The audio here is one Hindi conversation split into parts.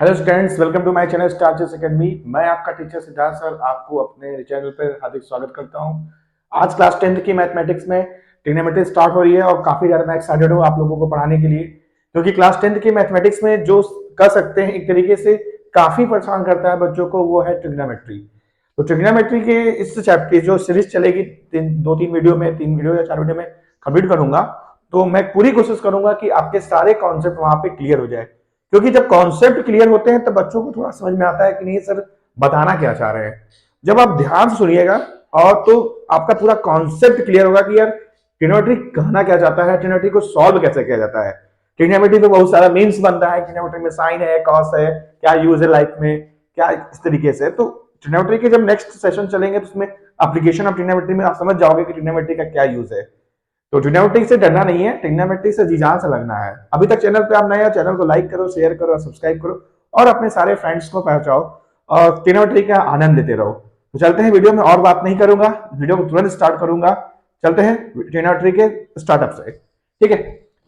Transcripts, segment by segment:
Hello students, welcome to my channel स्टारचेस एकेडमी। मैं आपका टीचर सिद्धार्थ सर आपको अपने चैनल पर हार्दिक स्वागत करता हूं। आज क्लास 10th की मैथमेटिक्स में ट्रिग्नोमेट्री स्टार्ट हो रही है और काफी ज्यादा मैं एक्साइटेड हूं आप लोगों को पढ़ाने के लिए, क्योंकि क्लास 10th की मैथमेटिक्स में जो कर सकते हैं एक तरीके से काफी परेशान करता है बच्चों को, वो है ट्रिग्नोमेट्री। तो ट्रिग्नोमेट्री के इस चैप्टर जो सीरीज चलेगी दो तीन वीडियो में, 3 वीडियो या 4 वीडियो में कंप्लीट करूंगा। तो मैं पूरी कोशिश करूंगा कि आपके सारे कॉन्सेप्ट वहां पे क्लियर हो जाए, क्योंकि जब कॉन्सेप्ट क्लियर होते हैं तब बच्चों को थोड़ा समझ में आता है कि नहीं सर बताना क्या चाह रहे हैं। जब आप ध्यान से सुनिएगा और तो आपका पूरा कॉन्सेप्ट क्लियर होगा कि यार ट्रिग्नोमेट्री कहना क्या चाहता है, ट्रिग्नोमेट्री को सॉल्व कैसे किया जाता है। ट्रिग्नोमेट्री तो बहुत सारा मीन्स बनता है, ट्रिग्नोमेट्री में साइन है, कॉस है, क्या यूज है लाइफ में, क्या इस तरीके से। तो ट्रिग्नोमेट्री के जब नेक्स्ट सेशन चलेंगे तो उसमें एप्लीकेशन ऑफ ट्रिग्नोमेट्री में आप समझ जाओगे कि ट्रिग्नोमेट्री का क्या यूज है। तो ट्रिग्नोमेट्री से डरना नहीं है, ट्रिग्नोमेट्री से जी जान से लगना है। अभी तक चैनल पे आप नए हो, चैनल को लाइक करो, शेयर करो, सब्सक्राइब करो और अपने सारे फ्रेंड्स को पहुंचाओ और ट्रिग्नोमेट्री का आनंद लेते रहो। तो चलते हैं, वीडियो में और बात नहीं करूंगा, वीडियो को तुरंत स्टार्ट करूंगा। चलते हैं ट्रिग्नोमेट्री के स्टार्टअप से, ठीक है।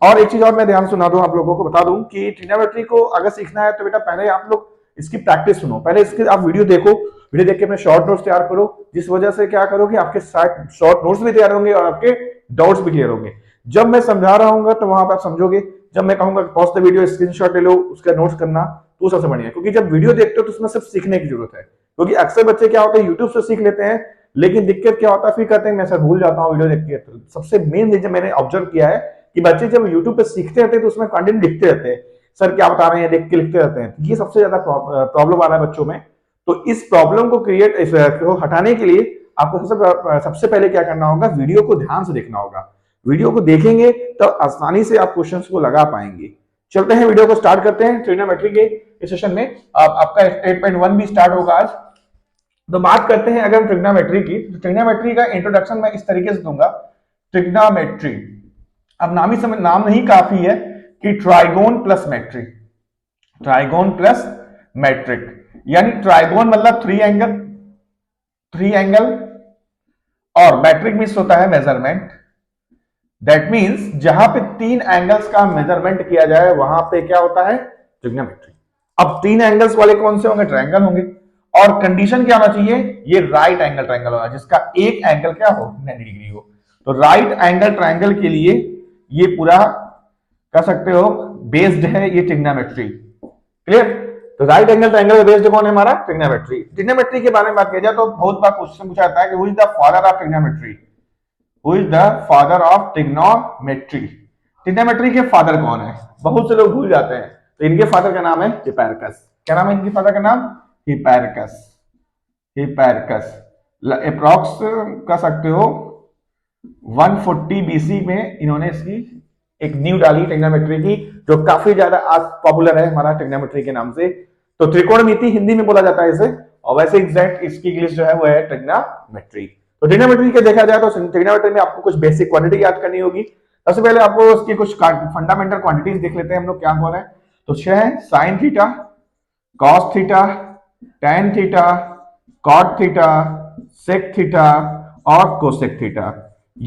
और एक चीज और मैं ध्यान सुना दूं, आप लोगों को बता दूं कि ट्रिग्नोमेट्री को अगर सीखना है तो बेटा पहले आप लोग इसकी प्रैक्टिस सुनो, पहले इसके आप वीडियो देखो, वीडियो देख के अपने शॉर्ट नोट्स तैयार करो, जिस वजह से क्या करो कि आपके शॉर्ट नोट्स भी तैयार होंगे और आपके डाउट्स भी क्लियर होंगे। जब मैं समझा रहा हूँ तो वहां पर आप समझोगे, जब मैं कहूंगा पॉज द वीडियो, स्क्रीनशॉट ले लो, उसका नोट्स करना, तो सबसे बढ़िया है। क्योंकि जब वीडियो देखते हो तो उसमें सिर्फ सीखने की जरूरत है, क्योंकि अक्सर बच्चे क्या होते हैं यूट्यूब से सीख लेते हैं, लेकिन दिक्कत क्या होता है फिर कहते हैं मैं सर भूल जाता हूँ वीडियो देख के। तो सबसे मेन रीजन मैंने ऑब्जर्व किया है कि बच्चे जब यूट्यूब पे सीखते रहते हैं तो उसमें कंटेंट लिखते रहते हैं, सर क्या बता रहे हैं देख के लिखते रहते हैं। ये सबसे ज्यादा प्रॉब्लम आ रहा है बच्चों में। तो इस प्रॉब्लम को हटाने के लिए आपको सबसे पहले क्या करना होगा, वीडियो को ध्यान से देखना होगा। वीडियो को देखेंगे तो आसानी से आप क्वेश्चंस को लगा पाएंगे। चलते हैं, वीडियो को स्टार्ट करते हैं। ट्रिग्नोमेट्री के सेशन में आपका 8.1 भी स्टार्ट होगा आज। तो बात करते हैं अगर ट्रिग्नोमेट्री की, तो ट्रिग्नोमेट्री का इंट्रोडक्शन मैं इस तरीके से दूंगा। ट्रिग्नोमेट्री, अब नाम ही समझ, नाम नहीं काफी है कि trigon plus metric, trigon plus metric, यानी ट्राइगोन मतलब थ्री एंगल और मैट्रिक मीन्स होता है मेजरमेंट। दैट मीन्स जहां पे 3 एंगल्स का मेजरमेंट किया जाए वहां पे क्या होता है, ट्रिग्नोमेट्री। अब 3 एंगल्स वाले कौन से होंगे, ट्रायंगल होंगे। और कंडीशन क्या होना चाहिए, ये राइट एंगल ट्रायंगल होगा जिसका एक एंगल क्या हो, 90 डिग्री हो। तो राइट एंगल ट्रायंगल के लिए ये पूरा कर सकते हो बेस्ड है ये ट्रिग्नोमेट्री। क्लियर। तो राइट एंगल ट्रायंगल बेस्ड कौन है, हमारा ट्रिग्नोमेट्री। ट्रिग्नोमेट्री के बारे में बात किया जाए तो बहुत बार क्वेश्चन पूछा जाता है कि who is the father of trigonometry, who is the father of trigonometry. Trigonometry के फादर कौन है, बहुत से लोग भूल जाते हैं। तो इनके फादर का नाम है हिप्पैरकस। क्या नाम है इनके फादर का नाम, हिप्पैरकस। हिप्पैरकस अप्रॉक्स कर सकते हो 140 बीसी में इन्होंने इसकी एक नींव डाली ट्रिग्नोमेट्री की, जो काफी ज्यादा आज पॉपुलर है हमारा ट्रिग्नोमेट्री के नाम से। तो त्रिकोणमिति हिंदी में बोला जाता है इसे, और वैसे एग्जैक्ट इसकी इंग्लिश जो है वो है ट्रिग्नोमेट्री। तो ट्रिग्नोमेट्री के देखा जाए तो ट्रिग्नोमेट्री में आपको कुछ बेसिक क्वांटिटी याद करनी होगी। सबसे पहले आपको उसकी कुछ फंडामेंटल क्वांटिटीज देख लेते हैं हम लोग क्या कौन है। तो 6 है sine theta, cos theta, tan theta, cot theta, sec theta और कोसेक थीटा।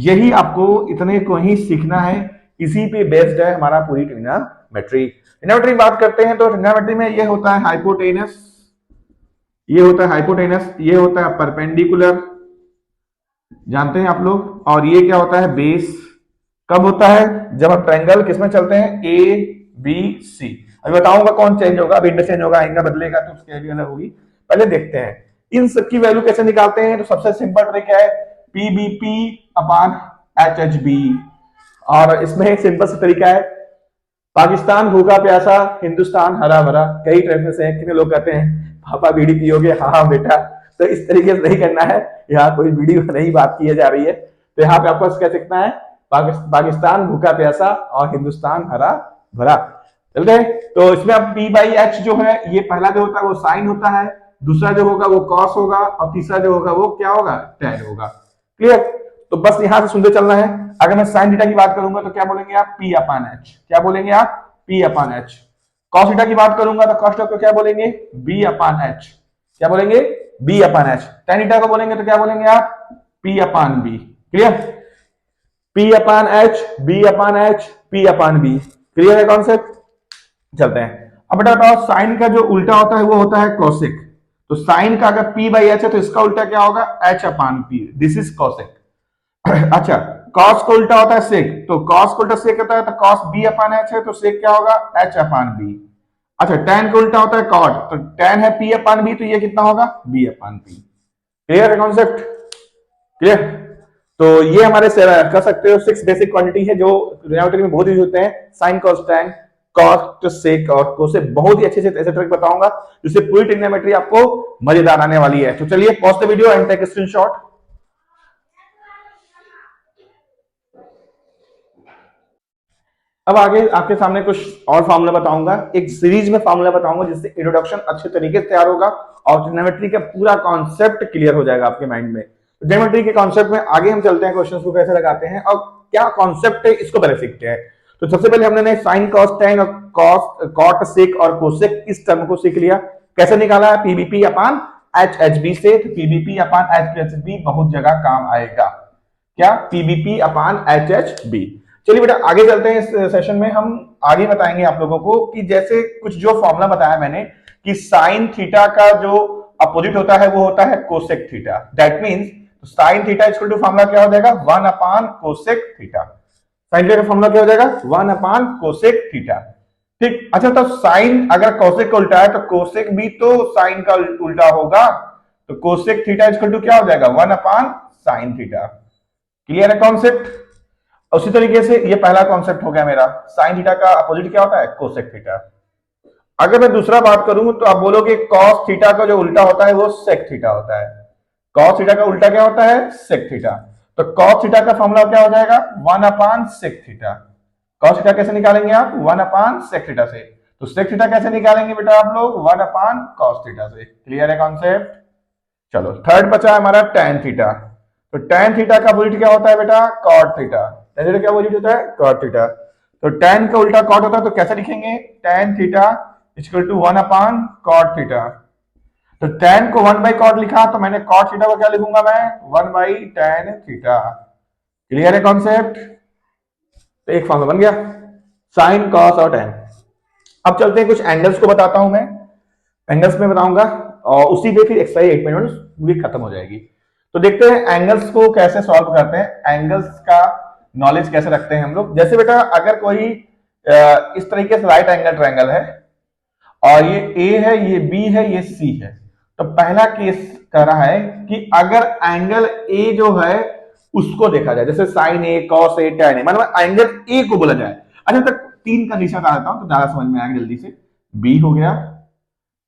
यही आपको इतने को ही सीखना है, इसी पे बेस्ड है हमारा पूरी ट्रिग्नोमेट्री। ट्रिग्नोमेट्री की बात करते हैं तो ट्रिग्नोमेट्री में ये होता है हाइपोटेनस, ये होता है हाइपोटेनस, ये होता है परपेंडिकुलर, जानते हैं आप लोग, और ये क्या होता है, बेस। कब होता है, जब हम ट्रायंगल किसमें चलते हैं, ए बी सी। अभी बताऊंगा कौन चेंज होगा, अभी इंटरचेंज होगा, एंगल बदलेगा तो उसकी वैल्यू अलग होगी। पहले देखते हैं इन सबकी वैल्यू कैसे निकालते हैं। तो सबसे सिंपल ट्रिक है पीबीपी अपॉन एचएचबी, और इसमें एक सिंपल सा तरीका है, पाकिस्तान भूखा प्यासा, हिंदुस्तान हरा भरा। कई रेफरेंस है, कितने लोग कहते हैं पापा बीड़ी पियोगे, हाँ बेटा। तो इस तरीके से नहीं करना है, यहाँ कोई वीडियो नहीं बात की जा रही है। तो यहाँ पे आपको क्या सीखना है, पाकिस्तान भूखा प्यासा और हिंदुस्तान हरा भरा। चलते हैं, तो इसमें अब पी बाई एच जो है, ये पहला जो होता है वो साइन होता है, दूसरा जो होगा वो कॉस होगा, और तीसरा जो होगा वो क्या होगा, टैन होगा। क्लियर। तो बस यहां से सुनते चलना है। अगर मैं साइन थीटा की बात करूंगा तो क्या बोलेंगे आप, पी अपान एच। क्या बोलेंगे आप, P upon H. Cos theta की बात करूंगा तो कॉस थीटा को क्या बोलेंगे, बी अपान एच। क्या बोलेंगे, B upon H. Ten theta को बोलेंगे तो क्या बोलेंगे आप, P upon B. Clear. P upon H, B upon H, P upon B. Clear है कॉन्सेप्ट। चलते हैं अब बेटा बताओ साइन का जो उल्टा होता है वो होता है कोसेक। तो साइन का अगर p बाई एच है तो इसका उल्टा क्या होगा, h upon p, this is cosec. अच्छा, कॉस का उल्टा होता है सेक, तो कॉस का उल्टा सेक होता है तो कॉस b अपान एच है, तो सेक क्या होगा, h अपान b। अच्छा, tan का उल्टा होता है कॉट, तो tan है p अपान b, तो ये कितना होगा, b अपान p। क्लियर है कॉन्सेप्ट, क्लियर। तो ये हमारे कर सकते हो 6 बेसिक क्वांटिटी है जो ट्रिग्नोमेट्री में बहुत यूज होते हैं, sine cos tan cot sec और कोसेक। बहुत ही अच्छे से ऐसे ट्रिक बताऊंगा जिससे पूरी ट्रिग्नोमेट्री आपको मजेदार आने वाली है। तो चलिए pause the video and take screenshot. अब आगे आपके सामने कुछ और फार्मूला बताऊंगा, एक सीरीज में फार्मूला बताऊंगा जिससे इंट्रोडक्शन अच्छे तरीके से तैयार होगा और ट्रिग्नोमेट्री का पूरा कॉन्सेप्ट क्लियर हो जाएगा आपके माइंड में। ट्रिग्नोमेट्री के कॉन्सेप्ट में आगे हम चलते हैं, क्वेश्चंस को कैसे लगाते हैं और क्या कॉन्सेप्ट है इसको पहले सीखते हैं। तो सबसे पहले हमने साइन कॉस टैन और कॉस कॉट सेक और कोसेक इस टर्म को सीख लिया। कैसे निकाला है, पीबीपी अपान एच एच बी से। तो पीबीपी अपान एच एच बी बहुत जगह काम आएगा, क्या, पीबीपी अपान एच एच बी। चलिए बेटा आगे चलते हैं, इस सेशन में हम आगे बताएंगे आप लोगों को कि जैसे कुछ जो फॉर्मूला बताया मैंने कि साइन थीटा का जो अपोजिट होता है वो होता है cosec theta. That means sine theta equal to formula क्या हो जाएगा, 1 upon cosec theta. Sine theta का फॉर्मूला क्या हो जाएगा, 1 अपान कोसेक थीटा। ठीक, अच्छा तो साइन अगर कोसेक का उल्टा है तो कोसेक भी तो साइन का उल्टा होगा, तो कोसेक थीटा इक्वल टू क्या हो जाएगा, 1 अपान साइन थीटा। क्लियर है कॉन्सेप्ट। उसी तरीके से ये पहला कॉन्सेप्ट हो गया मेरा, साइन थीटा का अपोजिट क्या होता है, कोसेक थीटा। अगर मैं दूसरा बात करूं तो आप बोलोगे कॉस थीटा का जो उल्टा होता है वो सेक थीटा होता है। कॉस थीटा का उल्टा क्या होता है, सेक थीटा। तो कॉस थीटा का फॉर्मूला क्या हो जाएगा, 1 अपान सेक थीटा। कॉस थीटा कैसे निकालेंगे आप, 1 अपान सेक थीटा से। तो सेक थीटा कैसे निकालेंगे बेटा आप लोग, 1 अपान कॉस थीटा से। क्लियर है कॉन्सेप्ट। चलो थर्ड बचा है हमारा टैन थीटा। तो टैन थीटा का अपोजिट क्या होता है बेटा, कॉट थीटा। टैन थीटा क्या अपोजिट होता है, कॉट थीटा। तो टैन का उल्टा कॉट होता है, तो कैसे लिखेंगे, tan theta equal to 1 upon cot theta. तो टैन को 1 बाई कॉट लिखा, तो मैंने कॉट थीटा को क्या लिखूंगा मैं, 1 बाई टैन थीटा। क्लियर है कॉन्सेप्ट। तो एक फॉर्मूला बन गया साइन कॉस और टैन। अब चलते हैं कुछ एंगल्स को बताता हूं मैं, एंगल्स में बताऊंगा और उसी पे फिर एक्सरसाइज 8 मिनट पूरी खत्म हो जाएगी। तो देखते हैं एंगल्स को कैसे सॉल्व करते हैं, एंगल्स का नॉलेज कैसे रखते हैं हम लोग। जैसे बेटा अगर कोई इस तरीके से राइट एंगल ट्रायंगल है और ये ए है, ये बी है, ये सी है, तो पहला केस कह रहा है कि अगर एंगल ए जो है उसको देखा जाए, जैसे sign A, cos A, tan A, मतलब एंगल ए को बोला जाए। अच्छा तक 3 कंडीशन बता देता हूं तो ज्यादा समझ में आएगा जल्दी से। बी हो गया,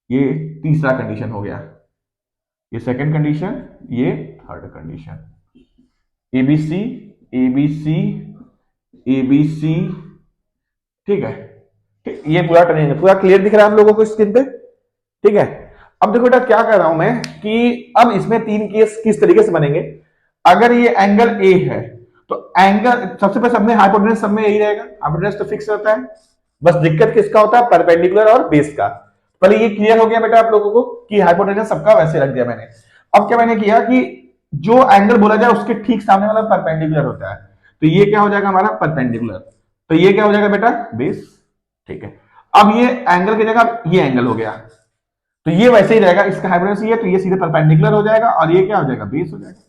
ये तीसरा कंडीशन हो गया, ये सेकंड कंडीशन, ये third condition. ABC ABC ABC, ठीक है, ठीक, ये पूरा ट्रेनिंग पूरा क्लियर दिख रहा है हम लोगों को स्क्रीन पे, ठीक है। अब देखो बेटा क्या कर रहा हूं मैं कि अब इसमें 3 केस किस तरीके से बनेंगे। अगर ये एंगल ए है तो एंगल सबसे पहले सब में हाइपोटेनस, सब में यही रहेगा, हाइपोटेनस तो फिक्स रहता है, बस दिक्कत किसका होता है, परपेंडिकुलर और बेस का। पहले ये क्लियर हो गया बेटा आप लोगों को कि हाइपोटेनस सबका वैसे रख दिया मैंने। अब क्या मैंने किया कि जो एंगल बोला जाए उसके ठीक सामने वाला परपेंडिकुलर होता है, तो ये क्या हो जाएगा हमारा परपेंडिकुलर, तो ये क्या हो जाएगा बेटा बेस, ठीक है। अब ये एंगल की जगह ये एंगल हो गया, तो ये वैसे ही रहेगा, इसका हाइपोटेनस ये है, तो ये सीधे परपेंडिकुलर हो जाएगा और ये क्या हो जाएगा, बेस हो जाएगा,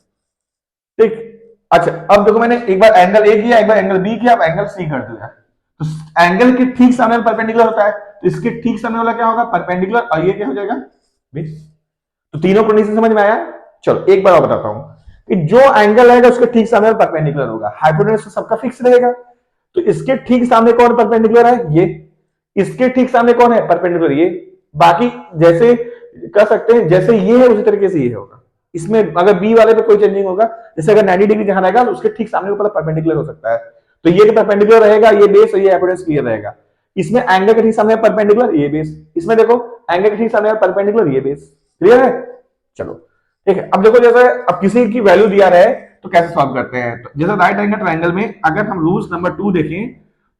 ठीक। अच्छा अब देखो मैंने एक बार एंगल ए किया, एक बार एंगल बी किया, अब एंगल सी कर दिया। तो एंगल के ठीक सामने वाला परपेंडिकुलर होता है, तो इसके ठीक सामने वाला क्या होगा, परपेंडिकुलर, और ये क्या हो जाएगा, बेस। तो तीनों कंडीशन समझ में आया। चलो एक बार और बताता हूं कि जो एंगल रहेगा उसके ठीक सामने परपेंडिकुलर होगा, हाइपोटेनस तो सबका फिक्स रहेगा, तो इसके ठीक सामने कौन परपेंडिकुलर है, ये, इसके ठीक सामने कौन है परपेंडिकुलर, ये, बाकी जैसे कर सकते हैं जैसे ये है उसी तरीके से ये होगा। इसमें अगर बी वाले पे कोई चेंजिंग होगा, जैसे अगर 90 डिग्री जहां रहेगा तो उसके ठीक सामने ऊपर परपेंडिकुलर हो सकता है, तो ये परपेंडिकुलर रहेगा, ये बेस और ये हाइपोटेनस क्लियर रहेगा। इसमें एंगल के ठीक सामने परपेंडिकुलर ये बेस, इसमें देखो एंगल के ठीक सामने परपेंडिकुलर ये बेस, क्लियर है। चलो ठीक है, अब देखो जैसे अब किसी की वैल्यू दिया रहे तो कैसे सॉल्व करते हैं। तो जैसे राइट एंगल ट्रायंगल में अगर हम रूल्स नंबर 2 देखें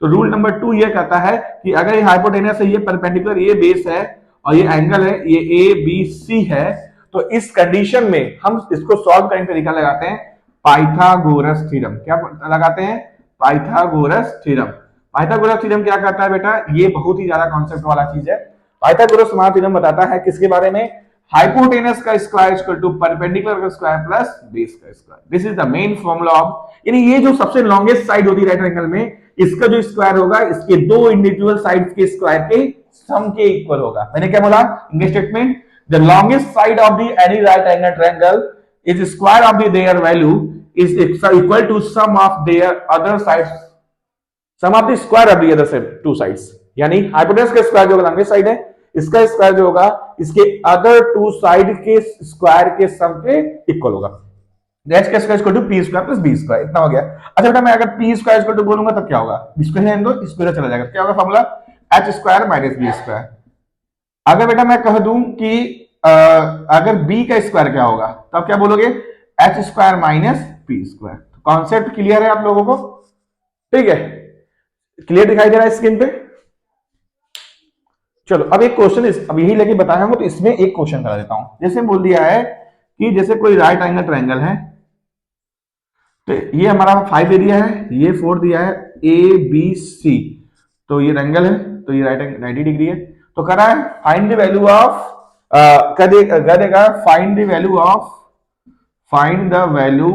तो रूल नंबर 2 ये कहता है कि अगर ये हाइपोटेनस है, ये परपेंडिकुलर, ये बेस है और ये एंगल है, ये ए बी सी है, तो इस कंडीशन में हम इसको सॉल्व करने का तरीका लगाते हैं पाइथागोरस थ्योरम। क्या लगाते हैं, पाइथागोरस थ्योरम। पाइथागोरस थ्योरम क्या कहता है बेटा, ये बहुत ही ज्यादा कॉन्सेप्ट वाला चीज है। पाइथागोरस थ्योरम बताता है किसके बारे में, हाइपोटेनस का स्क्वायर इक्वल टू परपेंडिकुलर का स्क्वायर प्लस बेस का square. This is the main formula of, यानी ये जो सबसे लॉन्गेस्ट साइड होती है राइट एंगल में, इसका जो स्क्वायर होगा इसके दो इंडिविजुअल साइड्स के स्क्वायर के सम के इक्वल होगा। मैंने क्या बोला English statement, the longest side of the any right angle triangle is square of the their value is equal to sum of their other sides, sum of the square of the other two sides. यानी हाइपोटेनस का स्क्वायर जो लॉन्गेस्ट साइड है, इसका स्क्वायर जो होगा इसके अदर टू साइड के स्क्वायर के सम के इक्वल होगा। h का square equal to p square plus b square, इतना हो गया। अच्छा बेटा मैं अगर p स्क्वायर इक्वल टू बोलूंगा तब क्या होगा, स्क्वायर दो स्क्वायर चला जाएगा, क्या होगा formula h square minus b square. अगर बेटा मैं कह दूं कि अगर b का स्क्वायर क्या होगा, तब क्या बोलोगे h square minus p square. Concept clear है आप लोगों को, ठीक है, क्लियर दिखाई दे रहा है स्क्रीन पे। चलो अब एक क्वेश्चन अब यही लेके बताया हूं, तो इसमें एक क्वेश्चन करा देता हूं। जैसे बोल दिया है कि जैसे कोई राइट एंगल ट्रायंगल है, तो ये हमारा 5 दे दिया है, ये 4 दिया है, ए बी सी, तो ये एंगल है, तो ये राइट एंगल 90 डिग्री है। तो कह रहा है फाइंड द वैल्यू ऑफ, कह देगा find the value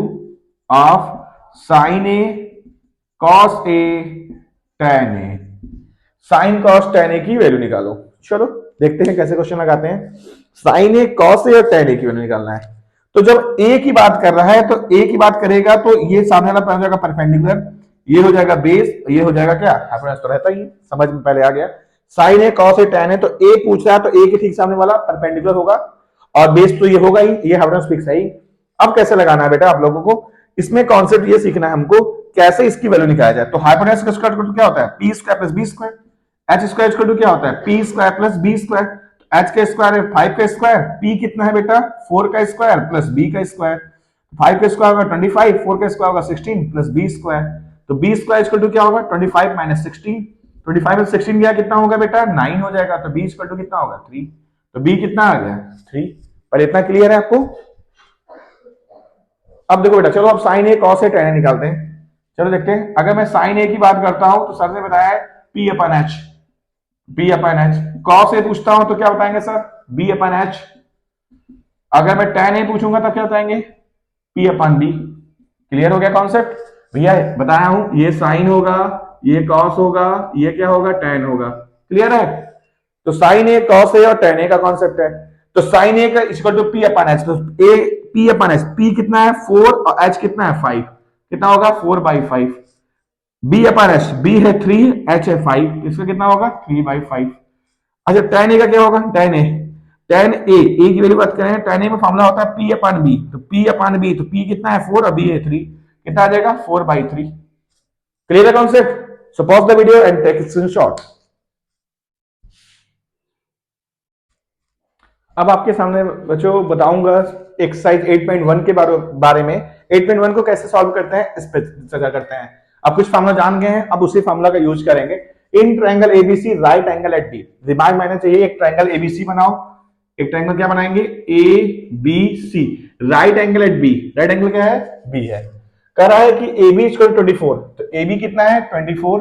of sine A cos A tan A, sine cos tan ए की वैल्यू निकालो। चलो देखते हैं कैसे क्वेश्चन लगाते हैं। साइन ए कॉस ए और tan ए की वैल्यू निकालना है। तो जब a की बात कर रहा है तो a की बात करेगा तो ये सामने वाला हो जाएगा परपेंडिकुलर, ये हो जाएगा बेस, ये हो जाएगा क्या हाइपोटेनस, तो रहता ही समझ में पहले आ गया। Sign A cos A tan ए, तो a पूछ रहा है तो a के ठीक सामने वाला परपेंडिकुलर होगा और बेस तो ये होगा ही, ये हाइपोटेनस फिक्स है ही। अब कैसे लगाना है बेटा आप लोगों को, इसमें कॉन्सेप्ट ये सीखना है हमको कैसे इसकी वैल्यू निकाला जाए। तो हाइपोटेनस का स्क्वायर क्या होता है p square plus b square, h square equal to क्या होता है p square plus b square. h का स्क्वायर है 5 का स्क्वायर, p कितना है बेटा 4 का स्क्वायर प्लस b का स्क्वायर, 5 का स्क्वायर होगा 25, 4 का स्क्वायर होगा 16 प्लस b स्क्वायर। तो b स्क्वायर इक्वल टू क्या होगा 25 माइनस 16, 25 में 16 गया कितना होगा बेटा 9 हो जाएगा, तो b इक्वल टू कितना होगा 3, तो b कितना आ गया 3। पर इतना क्लियर है आपको। अब देखो बेटा चलो अब sign A cos A tan ए निकालते हैं। चलो देखते हैं, अगर मैं साइन ए की बात करता हूं तो सर ने बताया है p upon h, b upon h। Cos A पूछता हूं तो क्या बताएंगे सर b अपन h। अगर मैं tan ए पूछूंगा तब क्या बताएंगे p अपन b। क्लियर हो गया कॉन्सेप्ट भैया, बताया हूं ये साइन होगा, ये कॉस होगा, ये क्या होगा tan होगा। क्लियर है, तो साइन ए कॉस ए और tan ए का कॉन्सेप्ट है। तो साइन ए का equal to p upon h, तो a p upon h, p कितना है 4 और h कितना है 5, कितना होगा 4/5। b अपन h, b है 3, h है 5, इसका कितना होगा 3/5। अच्छा tan a का क्या होगा, tan a की वैल्यू बात करें, tan a में फॉर्मूला होता है p अपन b, तो p अपन b, तो p कितना है 4 और b है 3, कितना आ जाएगा 4/3। क्लियर है concept. So pause the video and take screenshot. अब आपके सामने बच्चों बताऊंगा एक्सरसाइज 8.1 के बारे में। 8.1 को कैसे सॉल्व करते हैं इस पे चर्चा करते हैं। अब कुछ फार्मूला जान गए हैं, अब उसी फार्मूला का यूज करेंगे। In triangle ABC right angle at B, दिमाग में आना चाहिए, एक ट्रायंगल एबीसी बनाओ। एक ट्रायंगल क्या बनाएंगे A B C, right angle at B, right angle क्या है बी है। कह रहा है कि ए बी इक्वल 24, तो ए बी कितना है 24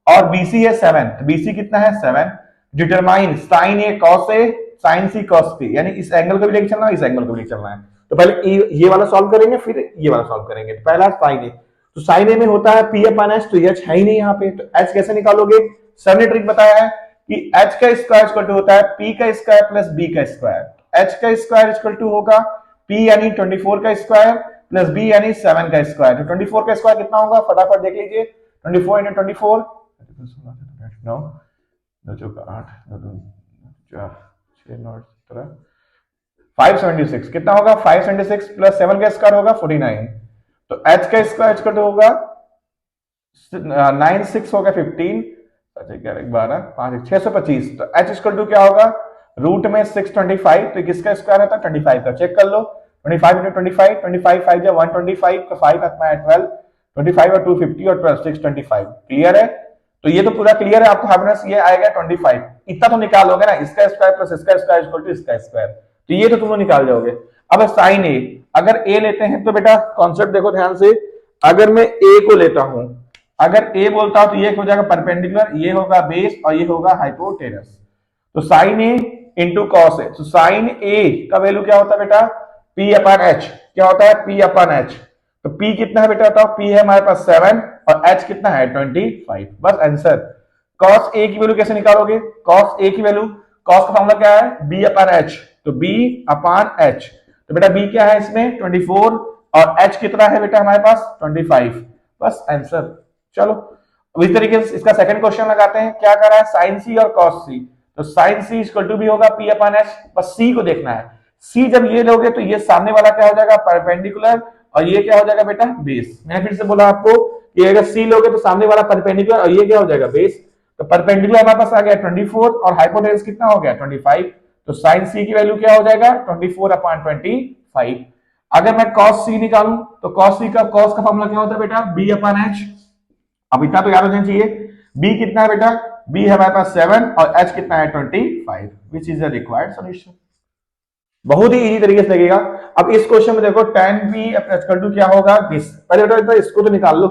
और बीसी है 7, तो बीसी कितना है 7। Determine sign A cos A sign C cos सी, यानी इस एंगल को भी लेके चलना है, इस एंगल को भी लेके चलना है। तो पहले ये वाला सॉल्व करेंगे फिर ये वाला सॉल्व करेंगे। तो पहला साइन ए, तो साइन ए में होता है p अपन h, तो h है ही नहीं यहाँ पे, तो h कैसे निकालोगे। सर ने ट्रिक बताया है कि h का स्क्वायर इक्वल टू होता है p का स्क्वायर प्लस b का स्क्वायर। h का स्क्वायर इक्वल टू होगा p यानी 24 का स्क्वायर प्लस b यानी 7 का स्क्वायर। तो 24 का स्क्वायर कितना होगा फटाफट देख लीजिए, 24 into 24 9 576 कितना होगा 576 प्लस 7 का स्क्वायर होगा 49। तो h का स्क्वायर इक्वल टू होगा 9 6 होगा 15, 12 5 625। तो h इक्वल टू क्या होगा रूट में 625, तो किसका स्क्वायर है 25 का। चेक कर लो 25 into 25, 25 5 जा 125 का 5 हाथ में 12, 25 और 250 और 12 625। क्लियर है, तो ये तो पूरा क्लियर है आपको। हार्डनेस ये आएगा 25, इतना तो निकालोगे ना, इसका स्क्वायर प्लस इसका स्क्वायर इक्वल टू इसका स्क्वायर, तो ये तो तुम निकाल जाओगे। अब साइन ए, अगर ए लेते हैं तो बेटा कॉन्सेप्ट देखो ध्यान से, अगर मैं ए को लेता हूं अगर ए बोलता हूं तो ये हो जाएगा परपेंडिकुलर, ये होगा बेस और ये होगा हाइपोटेनस। तो sine A into cos A, तो साइन ए का वैल्यू क्या होता है बेटा, पी अपन एच। क्या होता है, पी अपन एच। तो पी कितना है बेटा बताओ, पी है हमारे पास 7 और एच कितना है 25। बस आंसर। कॉस ए की वैल्यू कैसे निकालोगे, कॉस ए की वैल्यू, कॉस का फॉर्मूला क्या है, बी अपन एच। तो बी अपन एच, तो बेटा बी क्या है इसमें 24 और एच कितना है बेटा हमारे पास 25। बस आंसर। चलो अब इस तरीके से इसका सेकंड क्वेश्चन लगाते हैं। क्या कर रहा है, साइन सी और कॉस सी। तो साइन सी इक्वल टू भी होगा पी अपन एच, बस सी को देखना है। सी जब ये लोगे तो ये सामने वाला क्या हो जाएगा, परपेंडिकुलर, और ये क्या हो जाएगा बेटा बेस। मैंने फिर से बोला आपको कि अगर सी लोगे तो सामने वाला परपेंडिकुलर और ये क्या हो जाएगा बेस। तो परपेंडिकुलर हमारे पास आ गया 24 और हाइपोटेनस कितना हो गया 25। तो साइन सी की वैल्यू क्या हो जाएगा 24 अपॉन 25। अगर मैं कॉस सी निकालूं तो कॉस सी का, कॉस का फॉर्मूला क्या होता है बेटा, बी अपॉन एच। अब इतना तो याद हो जाना चाहिए। बी कितना है बेटा, बी है हमारे पास 7 और एच कितना है 25, which is the required solution. बहुत ही इजी तरीके से लगेगा। अब इस क्वेश्चन में देखो tan b इक्वल टू क्या होगा दिस। पहले बेटा इसको तो निकाल लो,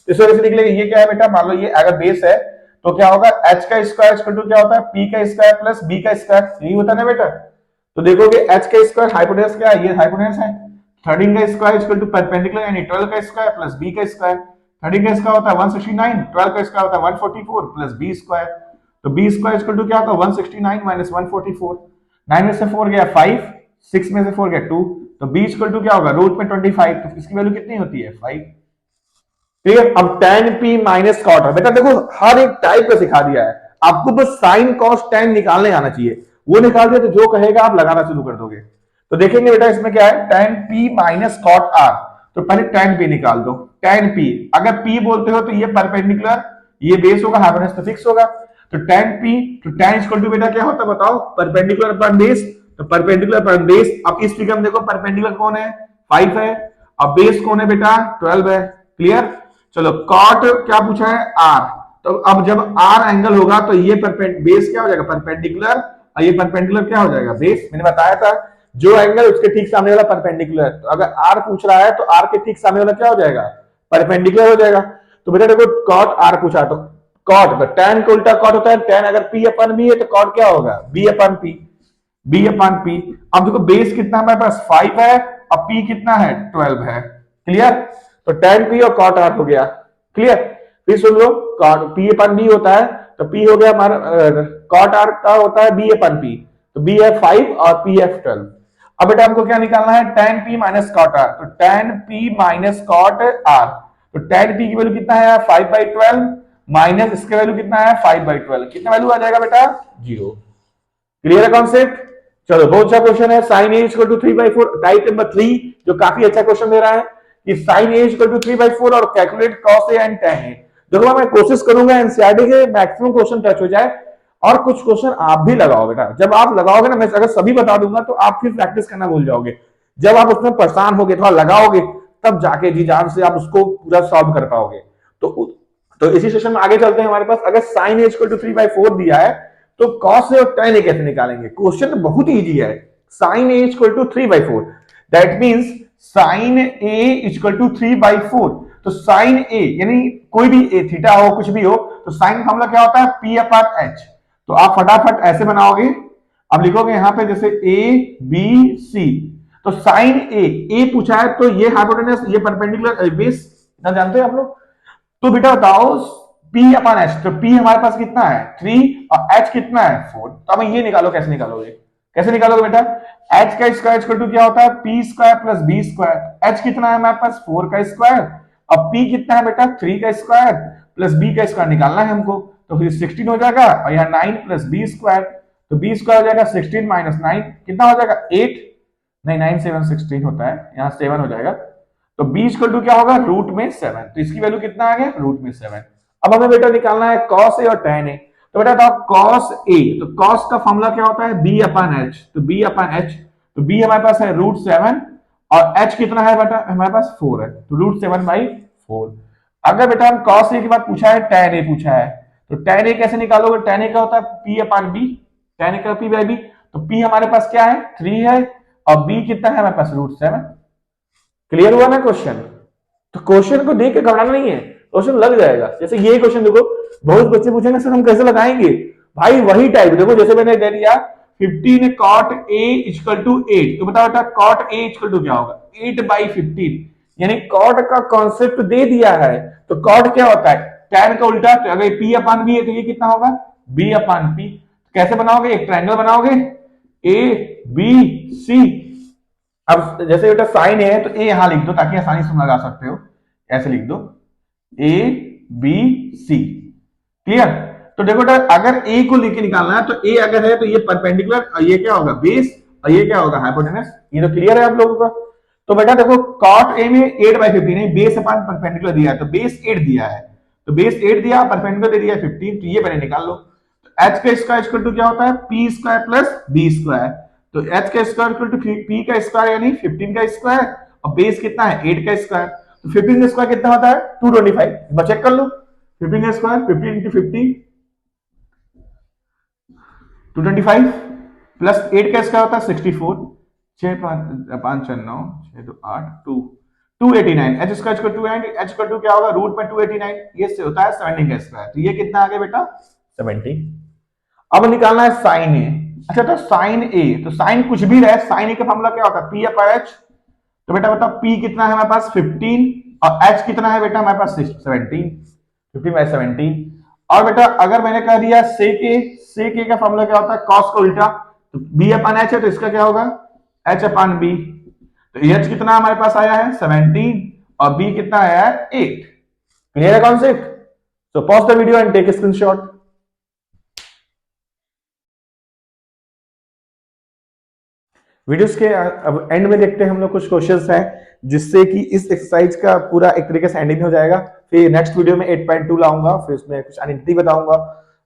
इस वजह से निकलेगा। ये क्या है बेटा, मान लो ये अगर बेस है तो क्या होगा, h का स्क्वायर इक्वल टू क्या होता है, p का स्क्वायर प्लस b का स्क्वायर, यही होता है ना बेटा। तो देखोगे h का स्क्वायर हाइपोटेनस क्या है, ये हाइपोटेनस है। 13 का स्क्वायर इक्वल टू परपेंडिकुलर यानी 12 का स्क्वायर प्लस b का स्क्वायर। 13 का स्क्वायर होता है 169, 12 का स्क्वायर होता है 144 प्लस b स्क्वायर। तो b स्क्वायर इक्वल टू क्या होगा 169 माइनस 144। 9 में से 4 गया 5, 6 में से 4 गया 2, तो b इक्वल टू क्या होगा रूट में 25, तो इसकी वैल्यू कितनी होती है 5। क्लियर। अब tan p माइनस कॉट, बेटा देखो हर एक टाइप का सिखा दिया है आपको, बस साइन कॉस tan निकालने आना चाहिए। वो निकाल दिया तो जो कहेगा आप लगाना शुरू कर दोगे। तो देखेंगे बेटा इसमें क्या है, tan p minus cot r। तो पहले tan p निकाल दो। tan p अगर p बोलते हो तो ये परपेंडिकुलर, ये बेस होगा, हाइपोटेनस तो फिक्स होगा। तो tan p, तो tan इक्वल टू बेटा क्या होता है बताओ, परपेंडिकुलर अपॉन बेस। तो परपेंडिकुलर अपॉन बेस, अब इस फिगर में देखो परपेंडिकुलर कौन है 5 है, अब बेस कौन है बेटा 12 है। क्लियर। चलो कॉट क्या पूछा है r, तो अब जब r एंगल होगा तो ये बेस क्या हो जाएगा परपेंडिकुलर और ये परपेंडिकुलर क्या हो जाएगा बेस। मैंने बताया था जो एंगल उसके ठीक सामने वाला परपेंडिकुलर। तो अगर r पूछ रहा है तो r के ठीक सामने वाला क्या हो जाएगा परपेंडिकुलर हो जाएगा। तो बेटा देखो कॉट r पूछा तो कॉट, tan का उल्टा कॉट होता है, tan अगर p अपन b है तो कॉट क्या होगा b अपन p, b अपन p। अब देखो बेस कितना हमारे पास 5 है और p कितना है 12 है। क्लियर। तो tan p और cot r हो गया। क्लियर। फिर सुन लो, cot p अपन b होता है तो p हो गया हमारा, cot r का होता है b अपन p, तो b है 5 और p है 12। अब बेटा हमको क्या निकालना है tan p minus cot r। तो tan p minus cot r, तो tan p की वैल्यू कितना है 5/12 माइनस इसके वैल्यू कितना है 5/12, कितना वैल्यू आ जाएगा बेटा 0। क्लियर है कॉन्सेप्ट। चलो बहुत अच्छा क्वेश्चन है, sine A equal to 3/4। Type number 3 जो काफी अच्छा क्वेश्चन दे रहा है कि साइन ए इक्वल टू 3/4 और calculate cos A and tan ए। देखो मैं कोशिश करूंगा एनसीईआरटी के मैक्सिमम क्वेश्चन टच हो जाए और कुछ क्वेश्चन आप भी लगाओ बेटा। जब आप लगाओगे ना, मैं अगर सभी बता दूंगा तो आप फिर प्रैक्टिस करना भूल जाओगे। जब आप उसमें परेशान होगे, थोड़ा लगाओगे, तब जाके जी जान से आप उसको पूरा सॉल्व कर पाओगे। तो इसी सेशन में आगे चलते हैं। हमारे पास अगर साइन ए इक्वल टू 3/4 दिया है तो कॉस ए और tan ए कैसे निकालेंगे। क्वेश्चन बहुत ही इजी है। Sine A equal to 3/4, that means sine A equal to 3/4। तो साइन ए यानी कोई भी ए, थीटा हो कुछ भी हो, तो साइन फॉर्मूला क्या होता है p अपॉन h। तो आप फटाफट ऐसे बनाओगे, अब लिखोगे यहां पे जैसे a b c। तो साइन ए पूछा है तो ये हाइपोटेनस, ये परपेंडिकुलर बेस, इतना जानते हैं आप लोग। तो बेटा बताओ P अपन H, तो P हमारे पास कितना है 3 और H कितना है 4। तो अब ये निकालो, कैसे निकालोगे, कैसे निकालोगे बेटा, H का स्क्वायर इक्वल टू क्या होता है P square plus B square. H कितना है हमारे पास 4 का स्क्वायर और P कितना है बेटा 3 का स्क्वायर प्लस B का स्क्वायर निकालना है हमको। तो फिर 16 हो जाएगा और यहाँ 9 प्लस B स्क्वायर, तो B स्क्वायर हो जाएगा 16 माइनस 9 कितना हो जाएगा 8, नहीं 9 7 16 होता है, यहाँ 7 हो जाएगा। तो b इक्वल टू क्या होगा रूट में 7, तो इसकी वैल्यू कितना आ गया रूट में 7। अब हमें बेटा निकालना है cos a और tan a। तो बेटा बताओ cos a, तो cos का फॉर्मूला क्या होता है b अपन h। तो b अपन h, तो b हमारे पास है √7 और h कितना है बेटा हमारे पास 4 है, तो √7/4। अगर बेटा हम cos a के बाद पूछा है tan a पूछा है, तो tan a कैसे निकालोगे, tan a का होता है p upon b, tan a का p/b। तो p हमारे पास क्या है 3 है और b कितना है हमारे पास √7। क्लियर हुआ ना क्वेश्चन। तो क्वेश्चन को देख के घबराना नहीं है, क्वेश्चन लग जाएगा। जैसे ये क्वेश्चन देखो, बहुत बच्चे पूछेंगे सर हम कैसे लगाएंगे, भाई वही टाइप देखो, जैसे मैंने दे दिया 15 cot a इक्वल टू 8, तो बताओ बेटा cot a इक्वल टू क्या होगा, 8/15, यानी cot का कॉन्सेप्ट दे दिया है। तो cot क्या होता है, tan का उल्टा, तो अगर p अपान b है तो ये कितना होगा, b अपान p। कैसे बनाओगे, एक ट्रायंगल बनाओगे a b c। अब जैसे बेटा साइन है तो ए यहां लिख दो ताकि आसानी से लगा सकते हो, ऐसे लिख दो ए बी सी, क्लियर। तो देखो बेटा अगर ए को लेके निकालना है तो ए अगर है तो ये परपेंडिकुलर और ये क्या होगा बेस और ये क्या होगा हाइपोटेनस, ये तो क्लियर है आप लोगों का। तो बेटा देखो कॉट ए में 8/15 है, बेस अपन परपेंडिकुलर दिया है तो बेस 8 दिया है, तो बेस 8 दिया, परपेंडिकुलर दे दिया 15, तो ये पहले निकाल लो। तो एच का स्क्वायर इक्वल टू क्या होता है, P square plus B square. तो एच का स्क्वायर इक्वल टू पी का स्क्वायर यानी 15 का स्क्वायर, और बेस कितना है 8 का स्क्वायर, तो 15 का स्क्वायर कितना होता है 225, बस चेक कर लो 15 का स्क्वायर 15 इंटू 50 225 प्लस 8 का स्क्वायर होता है 64, 6 5 6 9 6 2 8 289, H square equal to and H equal to क्या होगा रूट में 289, ये से होता है 17 का स्क्वायर, तो ये कितना आ गया बेटा 70। अब निकालना है साइन ए। अच्छा तो साइन ए, तो साइन कुछ भी रहे, साइन ए का फॉर्मूला क्या होता है पी अपर एच। तो बेटा बताओ पी कितना है हमारे पास 15 और एच कितना है बेटा हमारे पास 17, 15/17। और बेटा अगर मैंने कह दिया सेक ए का फॉर्मूला क्या होता है कॉस का उल्टा, तो बी अपान एच है तो इसका क्या होगा एच अपान बी। तो एच कितना हमारे पास आया है 17 और बी कितना आया है 8। क्लियर है concept. So pause the video and take screenshot. Videos के अब एंड में देखते हैं हम लोग कुछ क्वेश्चंस हैं जिससे कि इस एक्सरसाइज का पूरा एक तरीके से एंडिंग हो जाएगा। फिर नेक्स्ट वीडियो में 8.2 लाऊंगा, फिर उसमें कुछ आइडेंटिटी बताऊंगा,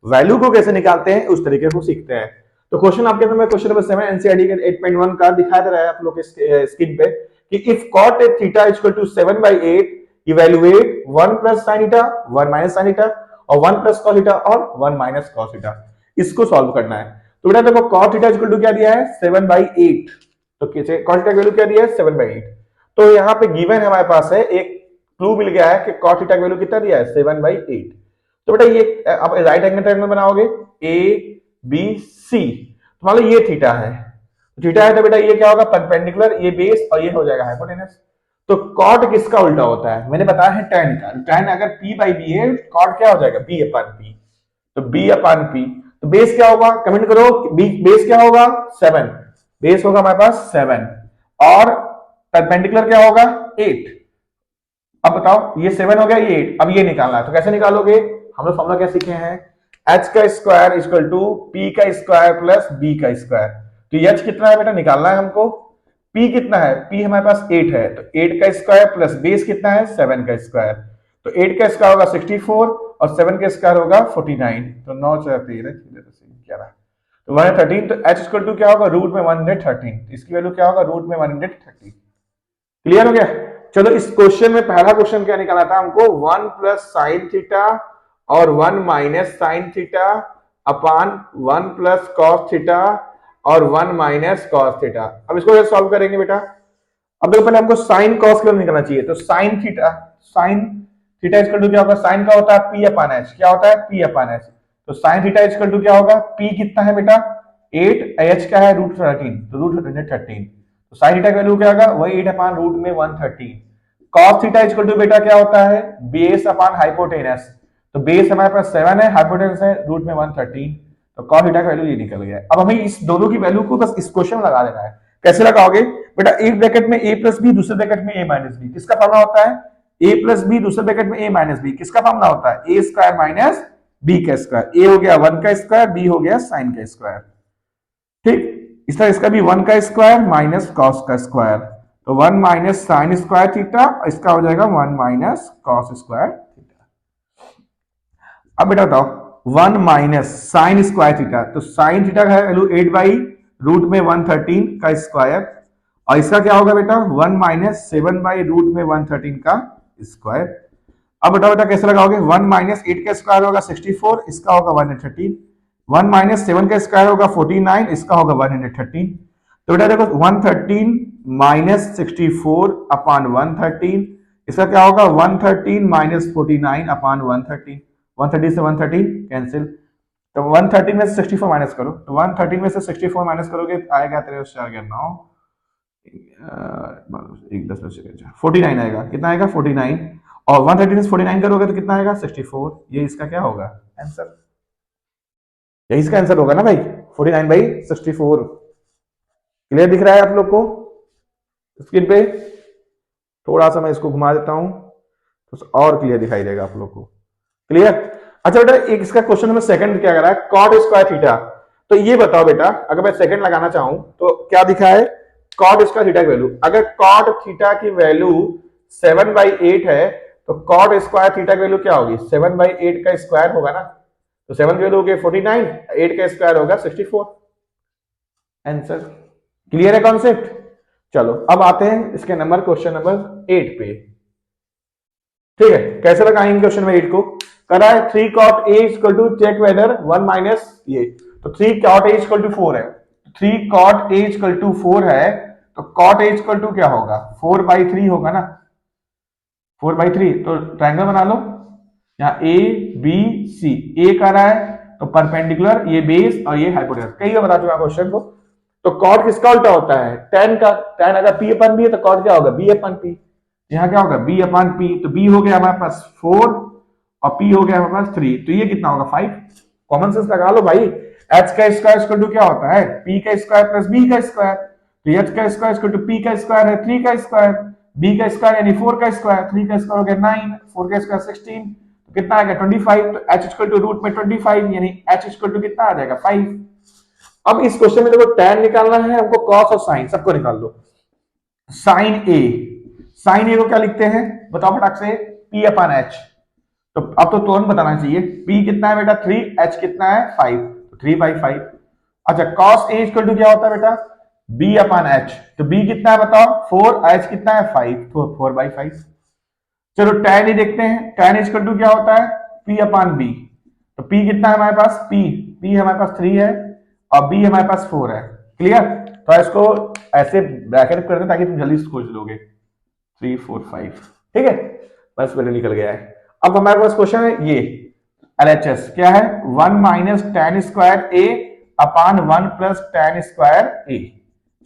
वैल्यू को कैसे निकालते हैं उस तरीके को सीखते हैं। तो क्वेश्चन आपके सामने क्वेश्चन नंबर 7 एनसीईआरटी के 8.1 का दिखा दे रहा है आप लोग के स्क्रीन पे कि if cot theta equal to 7/8 evaluate 1 plus sin theta 1 minus sin theta और 1 प्लस cos थीटा और 1 माइनस cos थीटा, इसको सॉल्व करना है। तो बेटा देखो cot थीटा इक्वल टू क्या दिया है 7/8, तो कैसे cot थीटा की वैल्यू क्या दिया है 7/8। तो यहाँ पे गिवन हमारे पास है एक क्लू मिल गया है कि cot थीटा की वैल्यू कितना दिया है 7/8। तो बेटा ये अब राइट एंगल ट्रायंगल बनाओगे ए बी सी, तो मान लो ये थीटा है, थीटा है तो बेटा ये क्या होगा परपेंडिकुलर, ये बेस और ये हो जाएगा हाइपोटेनस। तो cot किसका उल्टा होता है, मैंने बताया है tan का, tan अगर p बाई बी है cot क्या हो जाएगा b अपान p, तो b अपान p। तो बेस क्या होगा कमेंट करो, बेस क्या होगा 7, बेस होगा हमारे पास 7 और परपेंडिकुलर क्या होगा 8। अब बताओ ये 7 हो गया ये 8, अब ये निकालना है तो कैसे निकालोगे, हम लोग फॉर्मूला क्या सीखे हैं h का स्क्वायर इक्वल टू p का स्क्वायर प्लस b का स्क्वायर। तो h कितना है बेटा निकालना है हमको, p कितना है p हमारे पास 8 है, तो 8 का स्क्वायर प्लस बेस कितना है 7 का स्क्वायर, तो 8 का स्क्वायर होगा 64 और 7 का स्क्वायर होगा 49, तो 9 4 13 11, तो 113, तो h इक्वल टू क्या होगा रूट में 113, इसकी वैल्यू क्या होगा रूट में 130। क्लियर हो गया। चलो इस क्वेश्चन में पहला क्वेश्चन क्या निकालना था हमको 1 प्लस साइन थीटा और 1 minus sine theta upon 1 plus cos theta और 1 माइनस कॉस थीटा। अब इसको कैसे सॉल्व करेंगे बेटा, अब देखो पहले हमको साइन कॉस की वैल्यू निकालना चाहिए, तो साइन थीटा इक्वल टू क्या होगा, साइन का होता है p अपान h, क्या होता है p अपान h, तो साइन थीटा इक्वल टू क्या होगा p कितना है बेटा 8, h का है √13, तो √113, तो साइन थीटा की वैल्यू क्या होगा वही 8 अपान रूट में 113। कॉस थीटा इक्वल टू बेटा क्या होता है बेस अपान हाइपोटेनस, तो बेस हमारे पास 7 है, हाइपोटेनस है रूट में 113, तो कॉस थीटा का वैल्यू ये निकल गया। अब हमें इस दोनों की वैल्यू को बस इस क्वेश्चन में लगा देना है। कैसे लगाओगे बेटा, एक ब्रैकेट में a प्लस बी, दूसरे ब्रैकेट में a माइनस बी, किसका फॉर्मूला होता है a प्लस बी, दूसरे ब्रैकेट में a माइनस बी, किसका फॉर्मूला होता है a स्क्वायर माइनस b का स्क्वायर, a हो गया 1 का स्क्वायर, b हो गया साइन का स्क्वायर, ठीक। इस तरह इसका भी 1 का स्क्वायर माइनस कॉस का स्क्वायर, तो 1 माइनस साइन स्क्वायर थीटा, इसका हो जाएगा 1 माइनस कॉस स्क्वायर थीटा। अब बेटा बताओ 1 माइनस साइन स्क्वायर थीटा, तो साइन थीटा का वैल्यू 8/√113 का स्क्वायर, और इसका क्या होगा बेटा 1 माइनस 7/√113 का स्क्वायर। अब बताओ बेटा कैसे लगाओगे, 1 माइनस 8 का स्क्वायर होगा 64, इसका होगा 113, 1 माइनस 7 का स्क्वायर होगा 49, इसका होगा 113। तो बेटा देखो 113 माइनस 64 अपान 113, इसका क्या होगा 113 माइनस 49 अपान 130, 130 से 113 कैंसिल, तो 113 में से 64 माइनस करो, तो 113 में से 64 माइनस करोगे आएगा तेरे 9 एक 10 49 आएगा, कितना आएगा 49, और 130 से 49 करोगे तो कितना आएगा 64, ये इसका क्या होगा आंसर, यही इसका आंसर होगा ना भाई 49/64। क्लियर दिख रहा है आप लोग को स्क्रीन पे? थोड़ा सा मैं इसको घुमा देता हूं तो और क्लियर दिखाई देगा आप लोग को। क्लियर? अच्छा बेटा एक इसका क्वेश्चन नंबर सेकंड क्या कर रहा है, कॉट स्क्वायर थीटा, तो ये बताओ बेटा अगर मैं सेकंड लगाना चाहूं तो क्या दिखा है, कॉट स्क्वायर थीटा की वैल्यू, अगर कॉट थीटा की वैल्यू 7/8 है तो कॉट स्क्वायर थीटा की वैल्यू क्या होगी, 7/8 का स्क्वायर होगा ना, तो 7 की वैल्यू होगी 49, 8 का स्क्वायर होगा 64, आंसर। क्लियर है कॉन्सेप्ट? चलो अब आते हैं इसके नंबर क्वेश्चन नंबर 8 पे। ठीक है, कैसे लगाएंगे क्वेश्चन नंबर 8 को, करा है 3 cot a equal to check whether 1 minus ये, तो 3 cot a इक्वल टू 4 है, 3 cot a इक्वल टू 4 है, तो cot a इक्वल टू क्या होगा 4/3 होगा ना, 4/3, तो ट्रायंगल बना लो, यहाँ ए बी सी, ए कर रहा है तो परपेंडिकुलर, ये बेस और ये हाइपोटेनस, कई बार बता चुका क्वेश्चन को। तो कॉट किसका उल्टा होता है, tan का, tan अगर p अपन b है तो कॉट क्या होगा b अपन p, यहाँ क्या होगा b अपन p, तो b हो गया हमारे पास 4 और p हो गया हमारे पास 3, तो ये कितना होगा 5, कॉमन सेंस लगा लो भाई, h का स्क्वायर इक्वल टू क्या होता है p का स्क्वायर प्लस b का स्क्वायर, तो h का स्क्वायर इक्वल टू p का स्क्वायर है 3 का स्क्वायर, b का स्क्वायर यानी 4 का स्क्वायर, 3 का स्क्वायर हो गया 9, 4 का स्क्वायर 16, तो कितना आएगा 25, तो h इक्वल टू रूट में 25 यानी h इक्वल टू कितना आ जाएगा 5। अब इस क्वेश्चन में देखो tan निकालना है हमको, cos और sin सबको निकाल लो, sin a को क्या लिखते हैं बताओ फटाक से, p अपन h, तो अब तो तुरंत बताना चाहिए, p कितना है बेटा 3, h कितना है 5, तो 3/5। अच्छा cos a इक्वल टू क्या होता है बेटा b अपन h, तो b कितना है बताओ 4, h कितना है 5, तो 4/5। चलो tan ही देखते हैं, tan इक्वल टू क्या होता है p अपन b, तो p कितना है हमारे पास p हमारे पास 3 है और b हमारे पास 4 है। क्लियर? तो इसको ऐसे ब्रैकेट कर दें ताकि तुम जल्दी खोज लोगे, 3 4 5, ठीक है, बस मैंने निकल गया है। अब हमारे पास क्वेश्चन है ये LHS क्या है, 1 minus tan square a upon 1 plus tan square a,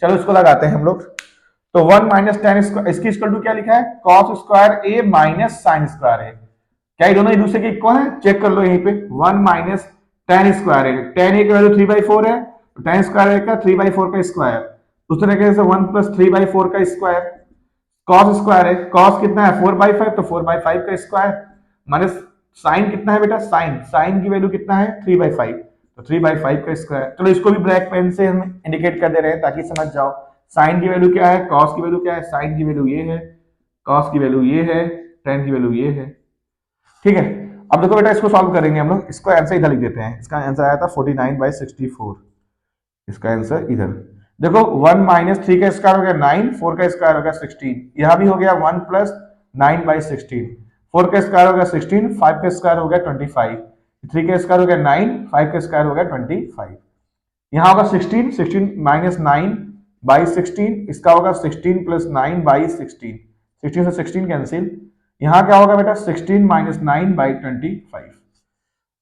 चलो इसको लगाते हैं हम लोग, तो 1 माइनस tan स्क्वायर, इसकी इक्वल टू क्या लिखा है cos square a minus sin square a, क्या ये दोनों एक दूसरे के इक्वल है, चेक कर लो यहीं पे, 1 माइनस tan स्क्वायर है, tan a की वैल्यू 3/4 है, तो tan स्क्वायर है का 3/4 का स्क्वायर, उस तरीके से 1 प्लस 3/4 का स्क्वायर, cos स्क्वायर है, cos कितना है 4/5, तो 4/5 का स्क्वायर, माइनस sin कितना है बेटा, sin की वैल्यू कितना है 3/5, तो 3/5 का स्क्वायर। चलो इसको भी ब्लैक पेन से हम इंडिकेट कर दे रहे हैं ताकि समझ जाओ, sin की वैल्यू क्या है, cos की वैल्यू क्या है, sin की वैल्यू ये है, cos की वैल्यू ये है, tan की वैल्यू ये है। ठीक है, अब देखो बेटा इसको सॉल्व करेंगे हम लोग, इसको आंसर इधर लिख देते हैं, इसका आंसर आया था 49/64, इसका आंसर इधर देखो, 1 माइनस 3 का स्क्वायर हो गया 9, 4 का स्क्वायर हो गया 16, यहां भी हो गया 1 प्लस 9/16, 4 का स्क्वायर हो गया 16, 5 का स्क्वायर हो गया 25, 3 का स्क्वायर हो गया 9, 5 का स्क्वायर हो गया 25, यहां होगा 16 माइनस 9/16, इसका होगा 16 प्लस 9/16, 16 से 16 कैंसिल, यहां क्या होगा बेटा 16 माइनस 9/25।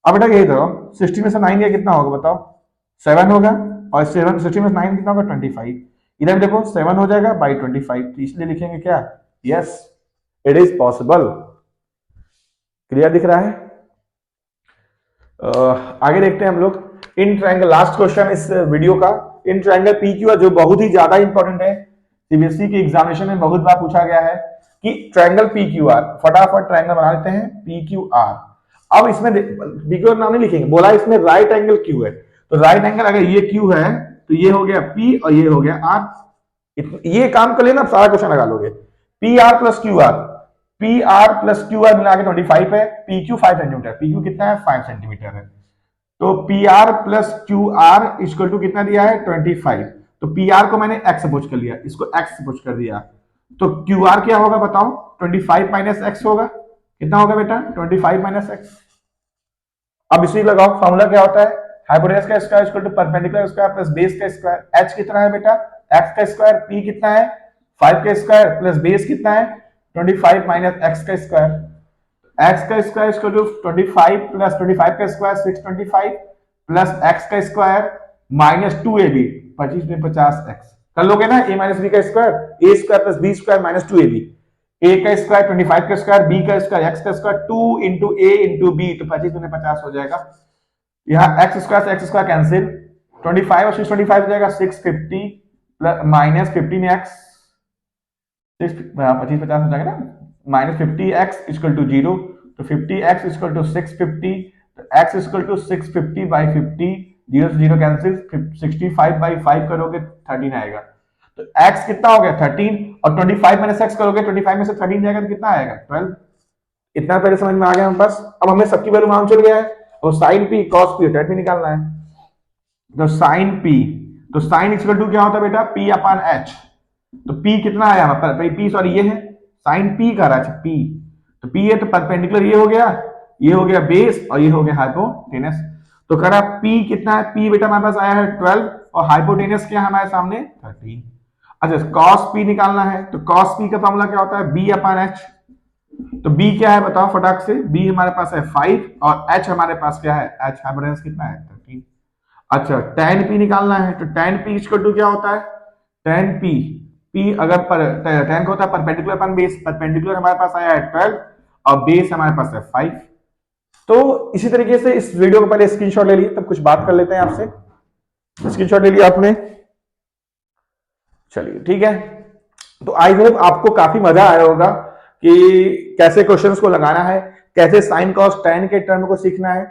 अब बेटा ये दो 16 में से 9 गया कितना होगा बताओ 7 होगा, और 7 16 में से 9 कितना होगा 25, इधर देखो 7 हो जाएगा बाई 25, तो इसलिए लिखेंगे क्या, yes it is possible. Clear दिख रहा है? आगे देखते हैं हम लोग, इन ट्रायंगल, लास्ट क्वेश्चन इस वीडियो का, in triangle P Q R जो बहुत ही ज्यादा इंपॉर्टेंट है, सीबीएसई के एग्जामिनेशन में बहुत बार पूछा गया है कि ट्रायंगल पी क्यू आर, फटाफट ट्रायंगल बना लेते हैं पी क्यू आर। अब इसमें पी क्यू आर नाम नहीं लिखेंगे, बोला इसमें राइट एंगल क्यू है, तो राइट एंगल अगर ये क्यू है तो ये हो गया पी और ये हो गया आर, ये काम कर लेना सारा क्वेश्चन लगा लोगे, P R plus Q R, P R plus Q R मिला के 25 है, P Q 5 centimetre, P Q कितना है 5 सेंटीमीटर है, तो P R plus Q R equal to कितना दिया है 25, तो पी आर को मैंने एक्स सपोज कर लिया, इसको एक्स सपोज कर दिया, तो क्यू आर क्या होगा बताओ 25 माइनस एक्स होगा, कितना होगा बेटा 25 माइनस एक्स। अब इसी लगाओ, फॉर्मूला क्या होता है, हाइपोटेनस का square equal to perpendicular square plus base का स्क्वायर, एच कितना है बेटा एक्स का स्क्वायर, पी कितना है 5 का स्क्वायर प्लस बेस कितना है 25 माइनस एक्स का स्क्वायर, एक्स का स्क्वायर इक्वल टू 25 प्लस 25 का स्क्वायर 625 प्लस एक्स का स्क्वायर माइनस 2ab, 25 में 50 एक्स कर लोगे ना, a माइनस बी का square, A square plus B square minus 2ab, a का स्क्वायर 25 का स्क्वायर, b का स्क्वायर एक्स का square 2 into A into B, तो 25 में 50 हो जाएगा। यहाँ एक्स स्क्वायर से एक्स स्क्वायर कैंसिल, 25 और 625 हो जाएगा 650 प्लस माइनस 15x, 25 50 हो जाएगा ना, माइनस 50x इक्वल टू 0, तो 50x इक्वल टू 650, तो x इक्वल टू 650 बाई 50, 0 से 0 कैंसिल, 65 बाई 5 करोगे 13 आएगा, तो x कितना हो गया 13, और 25 माइनस x करोगे 25 में से 13 जाएगा तो कितना आएगा 12। इतना पहले समझ में आ गया हमारे पास। अब हमें सबकी वैल्यू मालूम चल गया है, और साइन पी कॉस पी टेट भी निकालना है, तो साइन पी, तो साइन इक्वल टू क्या होता है बेटा पी अपॉन एच, तो पी कितना आया हमारे पास, पी सॉरी ये है साइन पी का रहा है पी, तो पी है तो परपेंडिकुलर ये हो गया बेस, और ये हो गया हाइपोटेनस, तो करा पी कितना है, पी बेटा हमारे पास आया है 12, और हाइपोटेनस क्या है हमारे सामने 13। अच्छा कॉस पी निकालना है, तो कॉस पी का फॉर्मूला क्या होता है बी अपॉन एच, तो b क्या है बताओ फटाक से, b हमारे पास है 5 और h हमारे पास क्या है, h हाइपोटेनस कितना है 13। अच्छा tan p निकालना है, तो tan p इक्वल टू क्या होता है, tan p, p अगर पर tan को होता है परपेंडिकुलर अपन बेस, परपेंडिकुलर हमारे पास आया है 12 और बेस हमारे पास है 5। तो इसी तरीके से इस वीडियो को पहले स्क्रीनशॉट ले लिए, तब कुछ बात कर लेते हैं आपसे। स्क्रीनशॉट ले लिया आपने, चलिए ठीक है। तो आई होप आपको काफी मजा आया होगा कि कैसे क्वेश्चंस को लगाना है, कैसे साइन कॉस टैन के टर्म को सीखना है।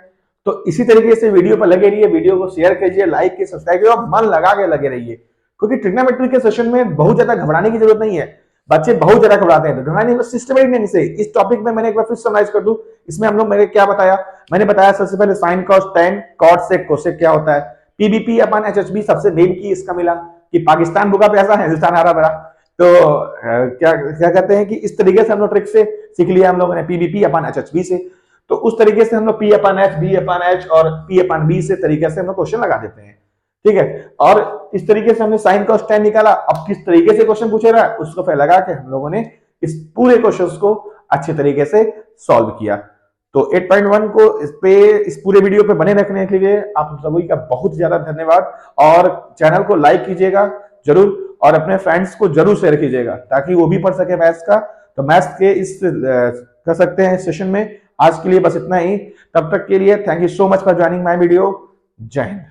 तो इसी तरीके से वीडियो पर लगे रहिए, वीडियो को शेयर कीजिए, लाइक कीजिए, सब्सक्राइब कीजिए और मन लगा के लगे रहिए, क्योंकि ट्रिग्नोमेट्री के सेशन में बहुत ज्यादा घबराने की जरूरत नहीं है। बच्चे बहुत ज्यादा घबराते हैं, तो घबराने सिस्टमेटिक नहीं से इस टॉपिक में मैंने एक बार फिर समराइज कर दूं। इसमें हम लोग मैंने क्या बताया, मैंने बताया सबसे पहले sine cos tan, cot sec cosec क्या होता है, पीबीपी अपन एचएचबी सबसे मेन की इसका मिला कि पाकिस्तान भूखा प्यासा है, हिंदुस्तान हरा भरा। तो क्या क्या कहते हैं कि इस तरीके से हम लोग ट्रिक से सीख लिया हम लोगों ने पीबीपी अपन एचएचबी से, तो उस तरीके से हम लोग पी अपन एच, बी अपन एच और पी अपन बी से तरीके से हम लोग क्वेश्चन लगा देते हैं, ठीक है। और इस तरीके से हमने साइन कॉस टैन निकाला। अब किस तरीके से क्वेश्चन पूछे रहा है उसको फिर लगा के हम लोगों ने इस पूरे क्वेश्चंस को अच्छे तरीके से सॉल्व किया। तो 8.1 को इस पूरे वीडियो पे बने रखने के लिए आप सभी का बहुत ज्यादा धन्यवाद, और चैनल को लाइक कीजिएगा जरूर, और अपने फ्रेंड्स को जरूर शेयर कीजिएगा ताकि वो भी पढ़ सके मैथ्स का। तो मैथ्स के इस कर सकते हैं सेशन में। आज के लिए बस इतना ही, तब तक के लिए thank you so much for joining my video. जय हिंद।